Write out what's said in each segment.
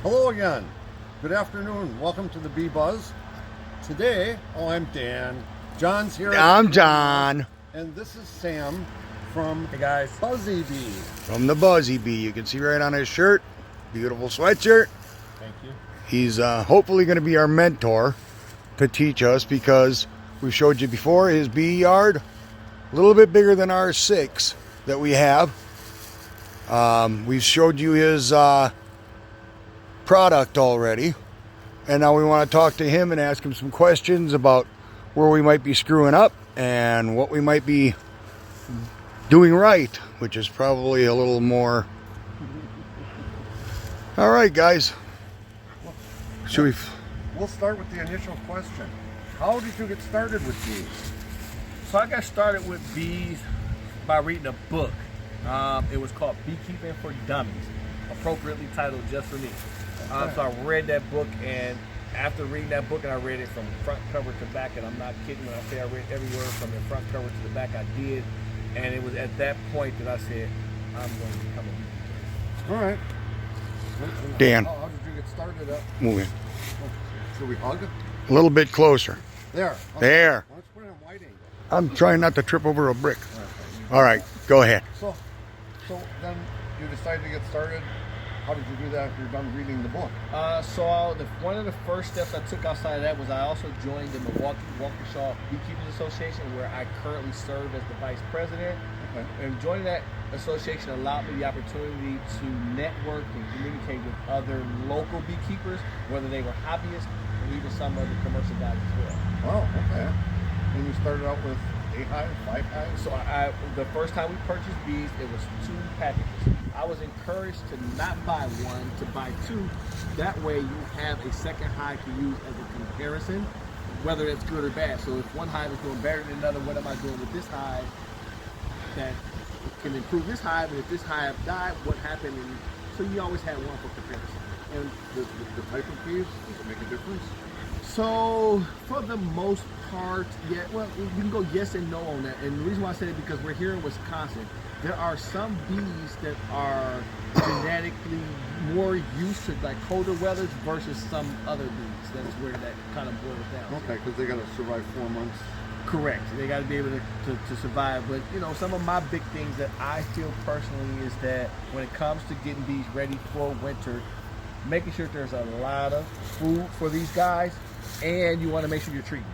Hello again. Good afternoon. Welcome to the Bee Buzz. Today, I'm Dan. John's here. I'm John. And this is Sam from Hey guys. Buzzy Bee. From the Buzzy Bee. You can see right on his shirt. Beautiful sweatshirt. Thank you. He's hopefully going to be our mentor to teach us, because we showed you before his bee yard, a little bit bigger than our 6 that we have. We showed you his product already, and now we want to talk to him and ask him some questions about where we might be screwing up and what we might be doing right, which is probably a little more. All right, guys. Should we? We'll start with the initial question. How did you get started with bees? So I got started with bees by reading a book. It was called Beekeeping for Dummies, appropriately titled just for me. So I read that book, and after reading that book, and I read it from front cover to back, and I'm not kidding when I say I read every word from the front cover to the back, I did. And it was at that point that I said, I'm going to become a beekeeper. All right. Dan. How did you get started up? Move in Should we hug? a little bit closer. There. Okay. There. Let's put it in wide angle. I'm trying not to trip over a brick. All right, go ahead. So then you decided to get started. How did you do that after you're done reading the book? One of the first steps I took outside of that was I also joined the Milwaukee Waukesha Beekeepers Association, where I currently serve as the vice president. Okay. And joining that association allowed me the opportunity to network and communicate with other local beekeepers, whether they were hobbyists or even some other commercial guys as well. Wow, okay. And you started out with 8 hives, 5 hives? So the first time we purchased bees, it was 2 packages. I was encouraged to not buy 1, to buy 2. That way you have a second hive to use as a comparison, whether it's good or bad. So if one hive is doing better than another, what am I doing with this hive that can improve this hive? And if this hive died, what happened? And so you always had one for comparison. And the type of bees, does it make a difference? So for the most part, yeah, well, we can go yes and no on that. And the reason why I say it is because we're here in Wisconsin. There are some bees that are genetically more used to like colder weathers versus some other bees. That's where that kind of boils down. Okay, because they got to survive 4 months. Correct. They got to be able to survive. But, you know, some of my big things that I feel personally is that when it comes to getting bees ready for winter, making sure there's a lot of food for these guys, and you want to make sure you're treating.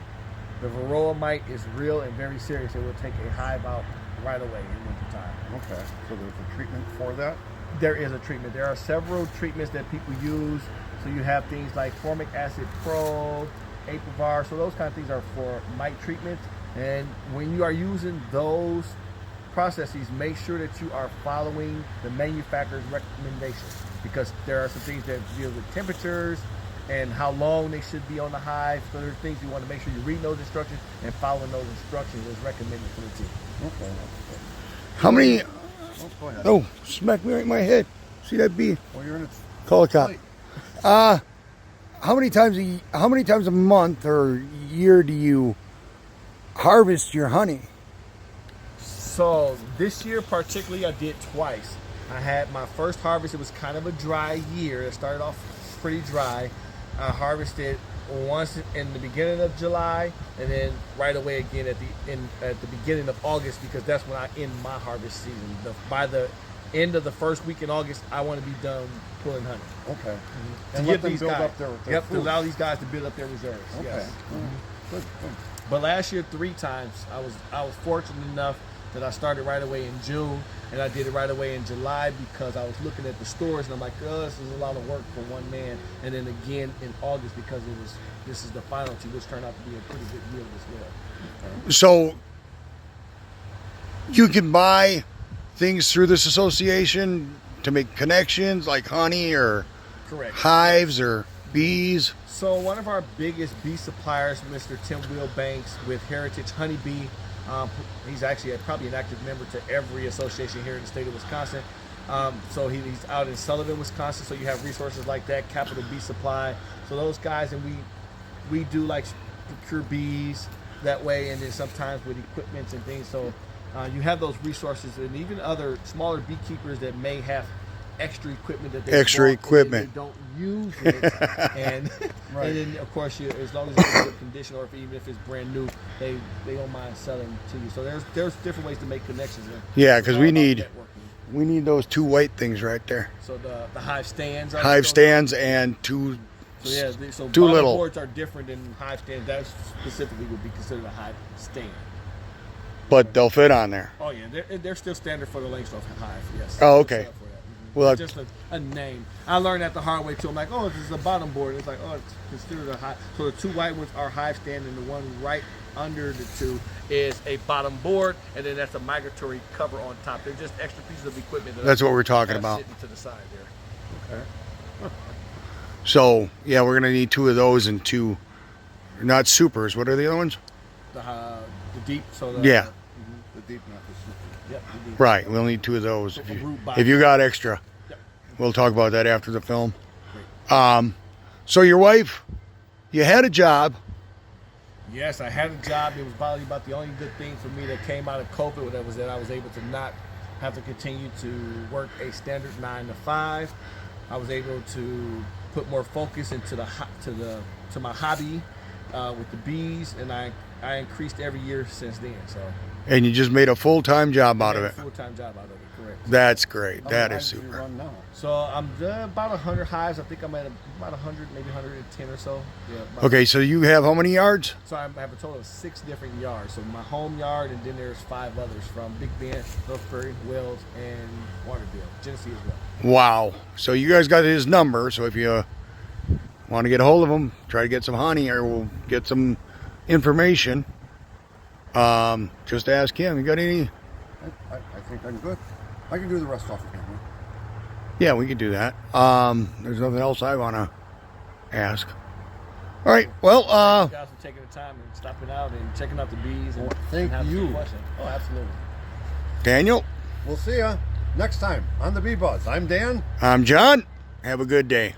The varroa mite is real and very serious. It will take a hive out right away in winter time. Okay, so there's a treatment for that? There is a treatment. There are several treatments that people use. So you have things like formic acid pro, Apivar. So those kind of things are for mite treatments. And when you are using those processes, make sure that you are following the manufacturer's recommendations, because there are some things that deal with temperatures and how long they should be on the hive. So there are things you want to make sure you read those instructions and following those instructions is recommended for the team. Okay. How many? Oh, go ahead. Oh, smack me right in my head. See that bee? Well, you're in Call a cop. Wait. How many times a month or year do you harvest your honey? So this year particularly I did twice. I had my first harvest. It was kind of a dry year. It started off pretty dry. I harvested once in the beginning of July, and then right away again at the beginning of August, because that's when I end my harvest season. By the end of the first week in August, I want to be done pulling honey. Okay. To And give let them these build guys, up their to food. allow these guys to build up their reserves. Okay. Yes. Good, good. But last year 3 times I was fortunate enough that I started right away in June, and I did it right away in July, because I was looking at the stores and I'm like, oh, this is a lot of work for one man. And then again in August, because this is the final two, which turned out to be a pretty good deal as well. So you can buy things through this association to make connections, like honey or Correct. hives or bees. So one of our biggest bee suppliers, Mr. Tim Banks with Heritage Honeybee, he's actually probably an active member to every association here in the state of Wisconsin. So he's out in Sullivan, Wisconsin. So you have resources like that, Capital Bee Supply. So those guys, and we do like procure bees that way, and then sometimes with equipments and things. So you have those resources, and even other smaller beekeepers that may have extra equipment that they Extra bought, and equipment. they don't use it, and Right. and then of course as long as it's in good condition, or even if it's brand new, they don't mind selling to you. So there's different ways to make connections. Yeah, It's 'cause all we about need- networking. We need those 2 white things right there. So the hive stands. Are Hive those- stands and 2. So yeah, so Too bottom little. boards are different than hive stands. That specifically would be considered a hive stand. But they'll fit on there. Oh yeah, they're still standard for the Langstroth hive. Yes. Oh, They're okay. set up for that. Mhm. Well, It's just a name. I learned that the hard way too. I'm like, oh, this is a bottom board. It's like, oh, it's considered a hive. So the 2 white ones are hive stand, and the one right under the 2 is a bottom board, and then that's a migratory cover on top. They're just extra pieces of equipment. That's what we're I talking have about. sitting to the side there. Okay. So, yeah, we're going to need 2 of those and 2, not supers. What are the other ones? The deep. So the, Yeah. The deep nut is super. Yep, the deep. Right, we'll need 2 of those. If A you, root box. if you got extra, Yep. we'll talk about that after the film. So your wife, you had a job. Yes, I had a job. It was probably about the only good thing for me that came out of COVID. That was that I was able to not have to continue to work a standard 9 to 5. I was able to put more focus into to my hobby with the bees, and I increased every year since then. So And you just made a full-time job out of I it. had a full-time job out of it. Correct. That's great. How That many is hives do you super. run now? So I'm about 100 hives. I think I'm at about 100, maybe 110 or so. Yeah. about- Okay, so you have how many yards? So I have a total of 6 different yards. So my home yard, and then there's 5 others from Big Bend, North Prairie, Wells, and Waterville, Genesee as well. Wow. So you guys got his number. So if you want to get a hold of him, try to get some honey or we'll get some information. Just ask him. You got any? I think I'm good. I can do the rest off the camera. Yeah, we can do that. There's nothing else I want to ask. All right. Well, Thank you guys for taking the time and stopping out and checking out the bees. And Well, thank and having some you. questions. Oh, absolutely. Daniel, We'll see ya next time on the Bee Buzz. I'm Dan. I'm John. Have a good day.